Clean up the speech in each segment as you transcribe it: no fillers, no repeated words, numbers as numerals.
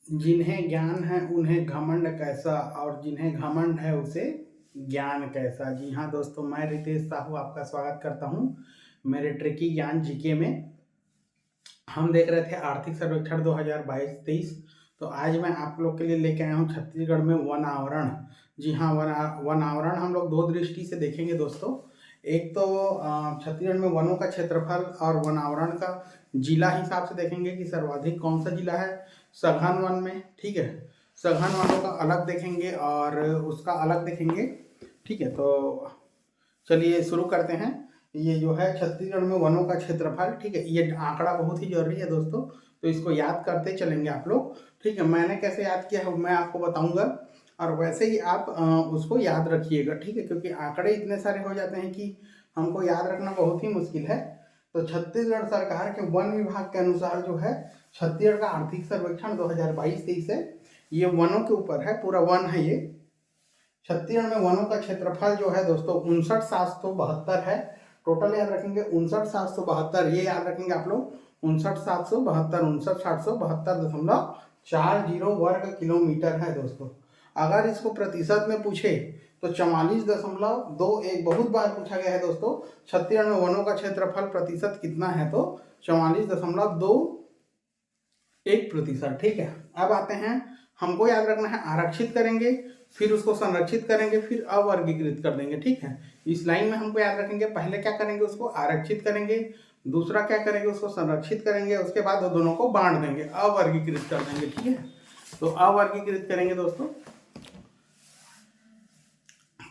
जिन्हें ज्ञान है उन्हें घमंड कैसा, और जिन्हें घमंड है उसे ज्ञान कैसा। जी हाँ दोस्तों, मैं रितेश साहू आपका स्वागत करता हूँ मेरे ट्रिकी ज्ञान जीके में। हम देख रहे थे आर्थिक सर्वेक्षण 2022-23। तो आज मैं आप लोग के लिए लेके आया हूँ छत्तीसगढ़ में वन आवरण। जी हाँ, वन आवरण हम लोग दो दृष्टि से देखेंगे दोस्तों। एक तो छत्तीसगढ़ में वनों का क्षेत्रफल और वन आवरण का जिला हिसाब से देखेंगे कि सर्वाधिक कौन सा जिला है सघन वन में। ठीक है, सघन वनों का अलग देखेंगे और उसका अलग देखेंगे। ठीक है, तो चलिए शुरू करते हैं। ये जो है छत्तीसगढ़ में वनों का क्षेत्रफल, ठीक है, ये आंकड़ा बहुत ही जरूरी है दोस्तों, तो इसको याद करते चलेंगे आप लोग। ठीक है, मैंने कैसे याद किया है मैं आपको बताऊंगा, और वैसे ही आप उसको याद रखिएगा। ठीक है, क्योंकि आंकड़े इतने सारे हो जाते हैं कि हमको याद रखना बहुत ही मुश्किल है। तो छत्तीसगढ़ सरकार के वन विभाग के अनुसार जो है छत्तीसगढ़ का आर्थिक सर्वेक्षण 2022-23 है, ये वनों के ऊपर है, पूरा वन है ये। छत्तीसगढ़ में वनों का क्षेत्रफल जो है दोस्तों 59,772 है। टोटल याद रखेंगे 59,772, ये याद रखेंगे आप लोग 59,772, 59,772.40 वर्ग किलोमीटर है दोस्तों। अगर इसको प्रतिशत में पूछे तो 44.21, बहुत बार पूछा गया है दोस्तों छत्तीसगढ़ में वनों का क्षेत्रफल प्रतिशत कितना है, तो 44.21%। ठीक है, अब आते हैं, हमको याद रखना है आरक्षित करेंगे, फिर उसको संरक्षित करेंगे, फिर अवर्गीकृत कर देंगे। ठीक है, इस लाइन में हमको याद रखेंगे, पहले क्या करेंगे उसको आरक्षित करेंगे, दूसरा क्या करेंगे उसको संरक्षित करेंगे, उसके बाद वो दोनों को बांट देंगे, अवर्गीकृत कर देंगे। ठीक है, तो अवर्गीकृत करेंगे दोस्तों।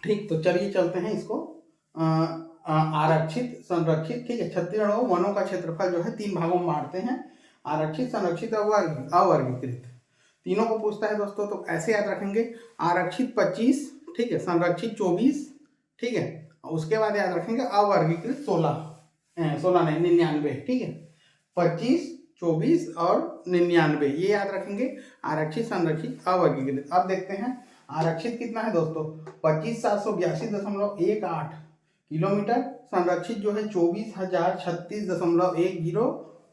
ठीक, तो चलिए चलते हैं इसको आरक्षित संरक्षित। ठीक है, छत्तीसगढ़ वनों का क्षेत्रफल जो है 3 भागों में बांटते हैं, आरक्षित संरक्षित अवर्गीकृत। तीनों को पूछता है दोस्तों, तो ऐसे याद रखेंगे आरक्षित 25, ठीक है, संरक्षित 24, ठीक है, उसके बाद याद रखेंगे अवर्गीकृत 16 नहीं 99। ठीक है, 25, 24 और 99, ये याद रखेंगे आरक्षित संरक्षित अवर्गीकृत। अब देखते हैं आरक्षित कितना है दोस्तों, 25,782.18 किलोमीटर, संरक्षित जो है 24,036.10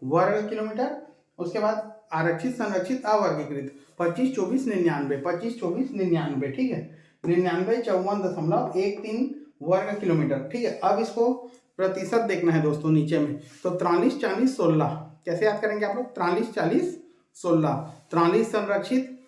वर्ग किलोमीटर। उसके बाद आरक्षित संरक्षित अवर्गीकृत 25, 24, 99, 25, 24, 99। ठीक है, 99 54.13 वर्ग किलोमीटर। ठीक है, अब इसको प्रतिशत देखना है दोस्तों नीचे में, तो 43, 40, 16 कैसे याद करेंगे आप लोग, 43, 40, 16, 43 संरक्षित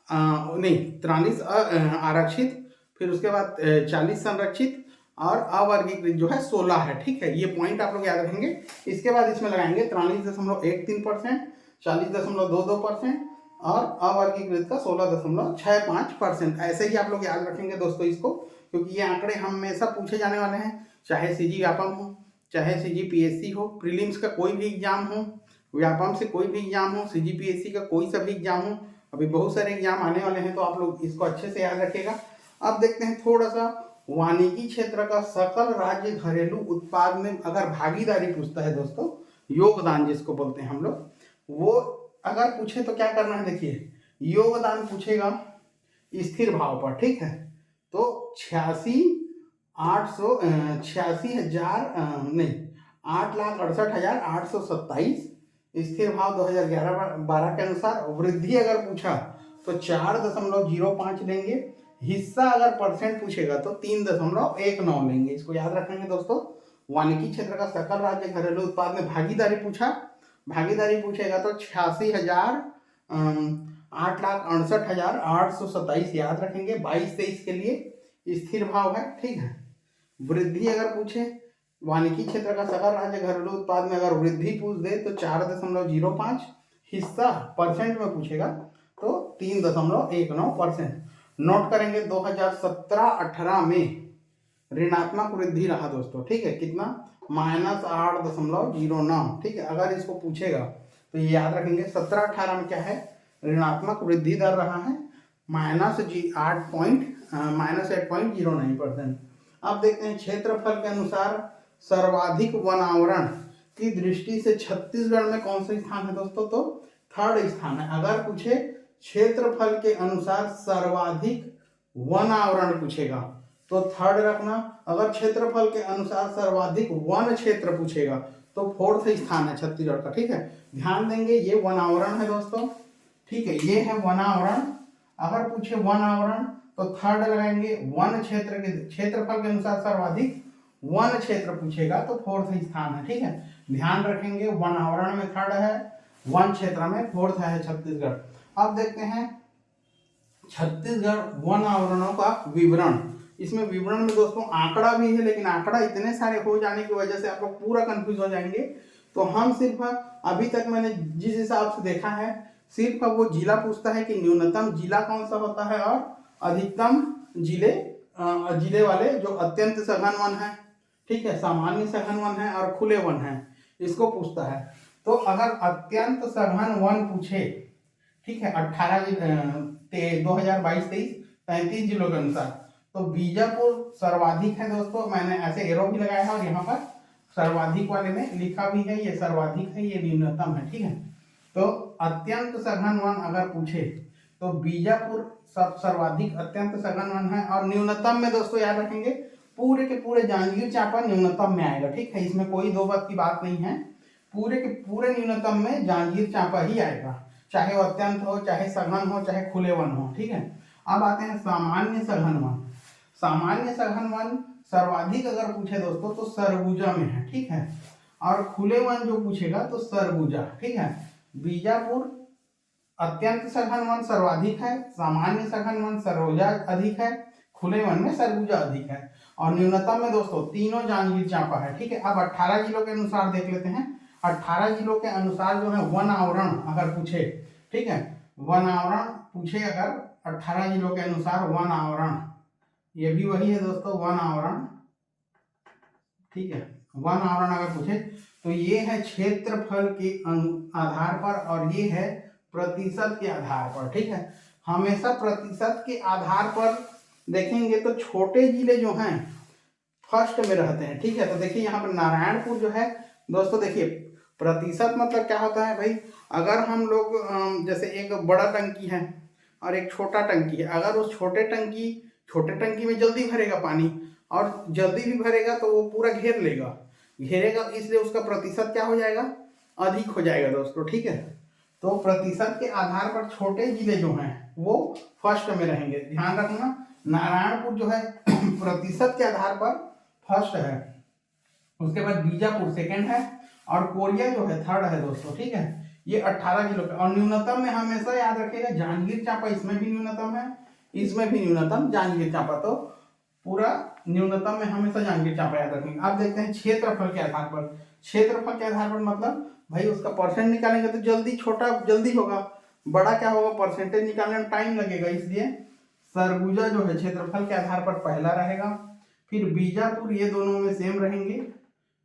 नहीं 43 आरक्षित, फिर उसके बाद 40 संरक्षित और अवर्गीकृत जो है 16 है। ठीक है, ये पॉइंट आप लोग याद रखेंगे। इसके बाद इसमें लगाएंगे 43.13%, 40.22% और अवर्गीकृत का 16.65%। ऐसे ही आप लोग याद रखेंगे दोस्तों इसको, क्योंकि ये आंकड़े हमेशा पूछे जाने वाले हैं, चाहे सीजी व्यापम हो, चाहे सीजी पीएससी हो, प्रीलिम्स का कोई भी एग्जाम हो, व्यापम से कोई भी एग्जाम हो, सीजी पीएससी का कोई सा भी एग्जाम हो, अभी बहुत सारे एग्जाम आने वाले हैं, तो आप लोग इसको अच्छे से याद रखिएगा। अब देखते हैं थोड़ा सा वानिकी क्षेत्र का सकल राज्य घरेलू उत्पाद में अगर भागीदारी पूछता है दोस्तों, योगदान जिसको बोलते हैं हम लोग, वो अगर पूछे तो क्या करना है, देखिए योगदान पूछेगा स्थिर भाव पर। ठीक है, तो 8,68,827 स्थिर भाव 2011-12 के अनुसार। वृद्धि अगर पूछा तो 4.05 लेंगे, हिस्सा अगर परसेंट पूछेगा तो 3.19 लेंगे। इसको याद रखेंगे दोस्तों। वानिकी क्षेत्र का सकल राज्य घरेलू उत्पाद में भागीदारी पूछेगा तो 8,68,827 याद रखेंगे। 22-23 के लिए स्थिर भाव है। ठीक है, वृद्धि अगर पूछे वानिकी क्षेत्र का सकल राज्य घरेलू उत्पाद में अगर वृद्धि पूछ दे तो 4.05, हिस्सा परसेंट में पूछेगा तो 3.19%। नोट करेंगे 2017-18 में ऋणात्मक वृद्धि रहा दोस्तों। ठीक है, कितना, -8.09। ठीक है, अगर इसको पूछेगा तो ये याद रखेंगे 17-18 में क्या है, ऋणात्मक वृद्धि दर रहा है -8.09%। अब देखते हैं क्षेत्रफल के अनुसार सर्वाधिक वन आवरण की दृष्टि से छत्तीसगढ़ में कौन सा स्थान है दोस्तों, तो 3rd स्थान है। अगर पूछे क्षेत्रफल के अनुसार सर्वाधिक वन आवरण पूछेगा तो 3rd रखना, अगर क्षेत्रफल के अनुसार सर्वाधिक वन क्षेत्र पूछेगा तो 4th स्थान है छत्तीसगढ़ का। ठीक है, ध्यान देंगे, ये वन आवरण है दोस्तों। ठीक है, ये है वन आवरण। अगर पूछे वन आवरण तो थर्ड लगाएंगे। वन क्षेत्र के क्षेत्रफल के अनुसार सर्वाधिक वन क्षेत्र पूछेगा तो फोर्थ स्थान है। ठीक है, ध्यान रखेंगे, वन आवरण में थर्ड है, वन क्षेत्र में फोर्थ है छत्तीसगढ़। अब देखते हैं छत्तीसगढ़ वन आवरणों का विवरण। इसमें विवरण में दोस्तों आंकड़ा भी है, लेकिन आंकड़ा इतने सारे हो जाने की वजह से आप लोग पूरा कंफ्यूज हो जाएंगे। तो हम सिर्फ अभी तक मैंने जिस हिसाब से देखा है, सिर्फ वो जिला पूछता है कि न्यूनतम जिला कौन सा होता है और अधिकतम जिले वाले जो अत्यंत सघन वन है, ठीक है, सामान्य सघन वन है और खुले वन है, इसको पूछता है। तो अगर अत्यंत सघन वन पूछे, ठीक है, 2022-23 33 जिलों के अनुसार, तो बीजापुर सर्वाधिक है दोस्तों। मैंने ऐसे एरो भी लगाया है और यहाँ पर सर्वाधिक वाले में लिखा भी है, ये सर्वाधिक है, ये न्यूनतम है। ठीक है, तो अत्यंत सघन वन अगर पूछे तो बीजापुर सब सर्वाधिक अत्यंत सघन वन है। और न्यूनतम में दोस्तों याद रखेंगे, पूरे के पूरे जांजगीर चांपा न्यूनतम में आएगा। ठीक है, इसमें कोई दो बात की बात नहीं है, पूरे के पूरे न्यूनतम में जांजगीर चांपा ही आएगा, चाहे वो अत्यंत हो, चाहे सघन हो, चाहे खुले वन हो। ठीक है, अब आते हैं सामान्य सघन वन। सामान्य सघन वन सर्वाधिक अगर पूछे दोस्तों तो सरगुजा में है। ठीक है, और खुले वन जो पूछेगा तो सरगुजा। ठीक है, बीजापुर अत्यंत सघन वन सर्वाधिक है, सामान्य सघन वन सरगुजा अधिक है, खुले वन में सरगुजा अधिक है। और न्यूनतम में दोस्तों तीनों जांजगीर चांपा है। ठीक है, अब 18 जिलों के अनुसार देख लेते हैं। 18 जिलों के अनुसार जो है वन आवरण अगर पूछे, ठीक है, वन आवरण पूछे अगर 18 जिलों के अनुसार वन आवरण, ये भी वही है दोस्तों, वन आवरण। ठीक है, वन आवरण अगर पूछे तो ये है क्षेत्रफल के आधार पर और ये है प्रतिशत के आधार पर। ठीक है, हमेशा प्रतिशत के आधार पर देखेंगे तो छोटे जिले जो हैं फर्स्ट में रहते हैं। ठीक है, तो देखिए यहाँ पर नारायणपुर जो है दोस्तों, देखिए प्रतिशत मतलब क्या होता है भाई, अगर हम लोग जैसे एक बड़ा टंकी है और एक छोटा टंकी है, अगर उस छोटे टंकी में जल्दी भरेगा पानी और जल्दी भी भरेगा तो वो पूरा घेरेगा, इसलिए उसका प्रतिशत क्या हो जाएगा, अधिक हो जाएगा दोस्तों। ठीक है, तो प्रतिशत के आधार पर छोटे जिले जो हैं वो फर्स्ट में रहेंगे, ध्यान रखना। नारायणपुर जो है प्रतिशत के आधार पर फर्स्ट है, उसके बाद बीजापुर सेकंड है और कोरिया जो है थर्ड है दोस्तों। ठीक है, ये 18 जिलों का। और न्यूनतम में हमेशा याद रखिएगा जांजगीर चांपा, इसमें भी न्यूनतम है, इसमें भी न्यूनतम जांजगीर चांपा, तो पूरा न्यूनतम में हमेशा जांजगीर चांपा याद रखेंगे। अब देखते हैं क्षेत्रफल के आधार पर। क्षेत्रफल के आधार पर मतलब भाई उसका परसेंट निकालेंगे तो जल्दी छोटा जल्दी होगा, बड़ा क्या होगा, परसेंटेज निकालने में टाइम लगेगा, इसलिए सरगुजा जो है क्षेत्रफल के आधार पर पहला रहेगा। फिर बीजापुर, ये दोनों में सेम रहेंगे,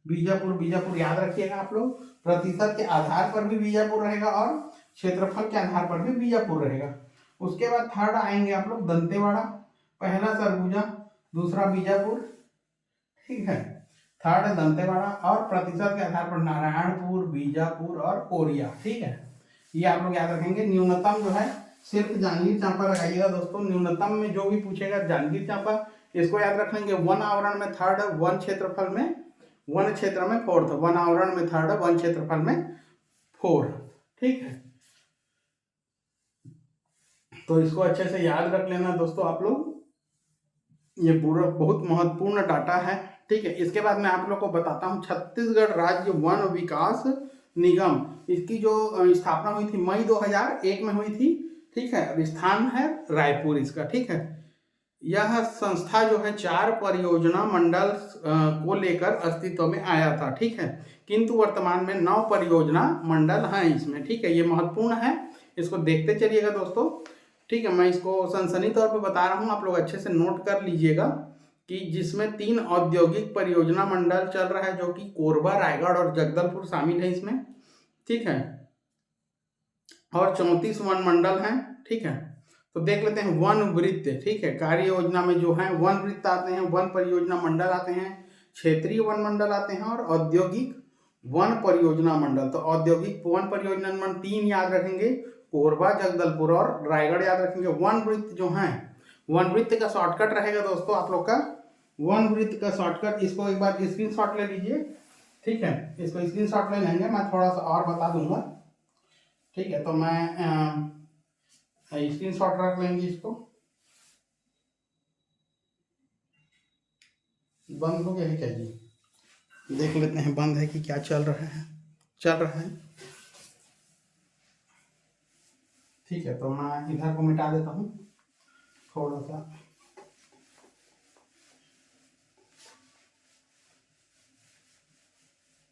बीजापुर याद रखिएगा आप लोग, प्रतिशत के आधार पर भी बीजापुर रहेगा और क्षेत्रफल के आधार पर भी बीजापुर रहेगा। उसके बाद थर्ड आएंगे आप लोग दंतेवाड़ा, पहला सरगुजा, दूसरा बीजापुर। ठीक है, थर्ड दंतेवाड़ा और प्रतिशत के आधार पर नारायणपुर, बीजापुर और कोरिया। ठीक है, ये आप लोग याद रखेंगे। न्यूनतम जो है सिर्फ जांजगीर चांपा लगाइएगा दोस्तों, न्यूनतम में जो भी पूछेगा जांजगीर चांपा, इसको याद रख लेंगे। वन आवरण में थर्ड, वन क्षेत्रफल में, वन क्षेत्र में फोर्थ, वन आवरण में थर्ड, वन क्षेत्रफल में फोर्थ। ठीक है, तो इसको अच्छे से याद रख लेना दोस्तों आप लोग, ये पूरा बहुत महत्वपूर्ण डाटा है। ठीक है, इसके बाद मैं आप लोग को बताता हूँ छत्तीसगढ़ राज्य वन विकास निगम, इसकी जो स्थापना हुई थी मई 2001 में हुई थी। ठीक है, स्थान है रायपुर इसका। ठीक है, यह संस्था जो है 4 परियोजना मंडल को लेकर अस्तित्व में आया था। ठीक है, किंतु वर्तमान में 9 परियोजना मंडल हैं इसमें। ठीक है, ये महत्वपूर्ण है, इसको देखते चलिएगा दोस्तों। ठीक है, मैं इसको सनसनी तौर पे बता रहा हूँ, आप लोग अच्छे से नोट कर लीजिएगा कि जिसमें 3 औद्योगिक परियोजना मंडल चल रहा है, जो कि कोरबा, रायगढ़ और जगदलपुर शामिल है इसमें। ठीक है, और 34 वन मंडल हैं। ठीक है, तो देख लेते हैं वन वृत्त। ठीक है, कार्य योजना में जो है वन वृत्त आते हैं, वन परियोजना मंडल आते हैं, क्षेत्रीय वन मंडल आते हैं और औद्योगिक वन परियोजना मंडल। तो औद्योगिक वन परियोजना मंडल 3 याद रखेंगे, कोरबा, जगदलपुर और रायगढ़ याद रखेंगे। वन वृत्त जो है, वन वृत्त का शॉर्टकट रहेगा दोस्तों आप लोग का, वन वृत्त का शॉर्टकट, इसको एक बार स्क्रीनशॉट ले लीजिए। ठीक है, इसको स्क्रीनशॉट ले लेंगे, मैं थोड़ा सा और बता दूंगा। ठीक है, तो मैं स्क्रीनशॉट रख लेंगे इसको। बंद हो गया है क्या जी? देख लेते हैं बंद है कि क्या चल रहा है। चल रहा है, ठीक है। तो मैं इधर को मिटा देता हूँ थोड़ा सा।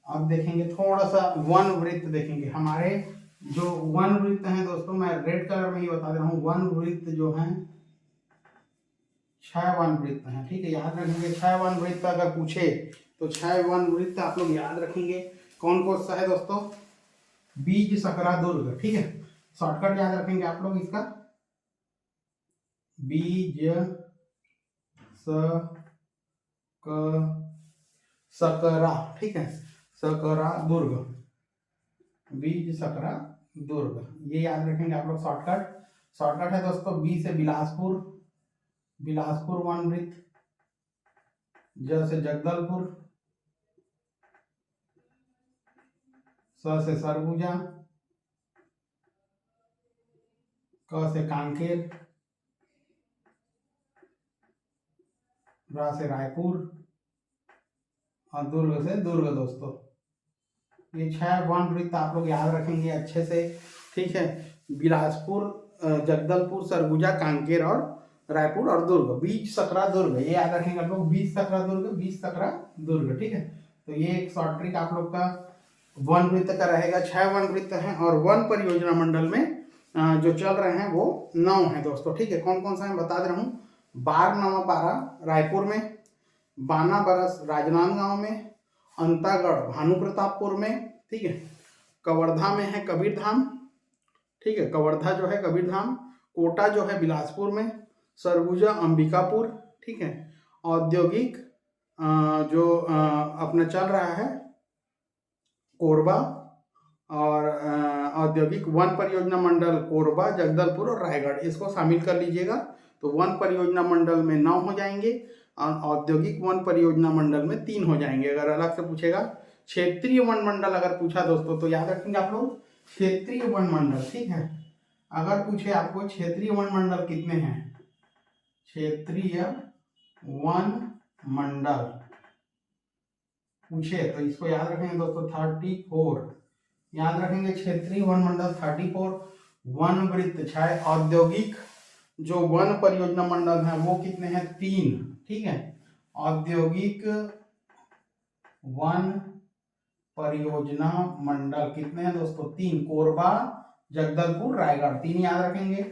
अब देखेंगे थोड़ा सा वन वृत्त देखेंगे। हमारे जो वन वृत्त हैं दोस्तों, मैं रेड कलर में ही बता दे रहा हूँ। वन वृत्त जो हैं 6 वन वृत्त हैं, ठीक है। याद रखेंगे 6 वन वृत्त अगर पूछे तो 6 वन वृत्त आप लोग याद रखेंगे। कौन कौन सा है दोस्तों? बीज सकरा दुर्ग, ठीक है। शॉर्टकट याद रखेंगे आप लोग इसका, बीज सकरा, ठीक है। सकरा दुर्ग, बीज सकरा दुर्ग, ये याद रखेंगे आप लोग। शॉर्टकट है दोस्तों, बी से बिलासपुर, बिलासपुर वन वृत्त, ज से जगदलपुर, स से सरगुजा, क से कांकेर, रा से रायपुर और दुर्ग से दुर्ग दोस्तों। ये 6 वन वृत्त आप लोग याद रखेंगे अच्छे से, ठीक है। बिलासपुर, जगदलपुर, सरगुजा, कांकेर और रायपुर और दुर्ग, बीज सकरा दुर्ग, ये याद रखेंगे आप लोग। बीज सकरा दुर्ग, बीज सकरा दुर्ग, ठीक है। तो ये एक शॉर्ट ट्रिक आप लोग का वन वृत्त का रहेगा। 6 वन वृत्त हैं और वन परियोजना मंडल में जो चल रहे हैं वो 9 है दोस्तों, ठीक है। कौन कौन सा है बता दे रहा हूँ। बारनवापारा रायपुर में, बानाबरस राजनांदगांव में, अंतागढ़ भानु प्रतापपुर में, ठीक है। कवर्धा में है कबीरधाम, ठीक है। कवर्धा जो है कबीरधाम, कोटा जो है बिलासपुर में, सरगुजा अंबिकापुर, ठीक है। औद्योगिक जो अपना चल रहा है कोरबा, और औद्योगिक वन परियोजना मंडल कोरबा, जगदलपुर और रायगढ़, इसको शामिल कर लीजिएगा। तो वन परियोजना मंडल में 9 हो जाएंगे और औद्योगिक वन परियोजना मंडल में 3 हो जाएंगे। अगर अलग से पूछेगा क्षेत्रीय वन मंडल अगर पूछा दोस्तों तो याद रखेंगे आप लोग क्षेत्रीय वन मंडल, ठीक है। अगर पूछे आपको क्षेत्रीय वन मंडल कितने हैं, क्षेत्रीय वन मंडल पूछे तो इसको याद रखेंगे दोस्तों 34 याद रखेंगे। क्षेत्रीय वन मंडल 34, वन वृत्त 6, औद्योगिक जो वन परियोजना मंडल है वो कितने हैं 3, ठीक है। औद्योगिक वन परियोजना मंडल कितने हैं दोस्तों 3, कोरबा, जगदलपुर, रायगढ़, 3 याद रखेंगे,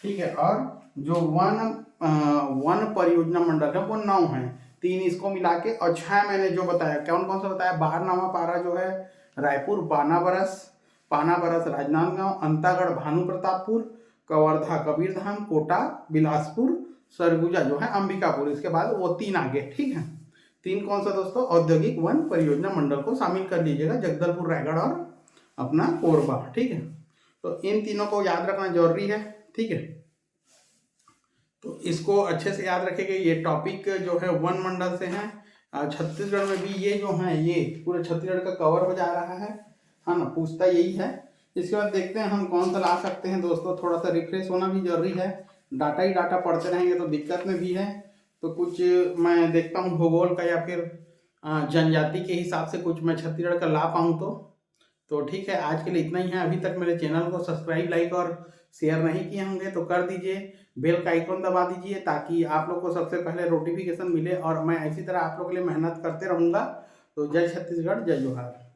ठीक है। और जो वन परियोजना मंडल है वो 9 है, 3 इसको मिला के, और 6 मैंने जो बताया कौन कौन सा बताया, बारनवापारा जो है रायपुर, पानाबरस राजनांदगांव, अंतागढ़ भानु प्रतापपुर, कवर्धा कबीरधाम, कोटा बिलासपुर, सरगुजा जो है अंबिकापुर, इसके बाद वो 3 आगे, ठीक है। 3 कौन सा दोस्तों, औद्योगिक वन परियोजना मंडल को शामिल कर लीजिएगा, जगदलपुर, रायगढ़ और अपना कोरबा, ठीक है। तो इन तीनों को याद रखना जरूरी है, ठीक है। तो इसको अच्छे से याद रखेंगे। ये टॉपिक जो है वन मंडल से है। छत्तीसगढ़ में भी ये जो है ये पूरे छत्तीसगढ़ का कवर हो जा रहा है ना, पूछता यही है। इसके बाद देखते हैं हम कौन सा ला सकते हैं दोस्तों। थोड़ा सा रिफ्रेश होना भी जरूरी है, डाटा ही डाटा पढ़ते रहेंगे तो दिक्कत में भी है। तो कुछ मैं देखता हूँ भूगोल का या फिर जनजाति के हिसाब से कुछ मैं छत्तीसगढ़ का ला पाऊँ तो ठीक है। आज के लिए इतना ही है। अभी तक मेरे चैनल को सब्सक्राइब, लाइक और शेयर नहीं किए होंगे तो कर दीजिए, बेल का आइकन दबा दीजिए ताकि आप लोग को सबसे पहले नोटिफिकेशन मिले और मैं इसी तरह आप लोग के लिए मेहनत करते रहूँगा। तो जय छत्तीसगढ़, जय जोहार।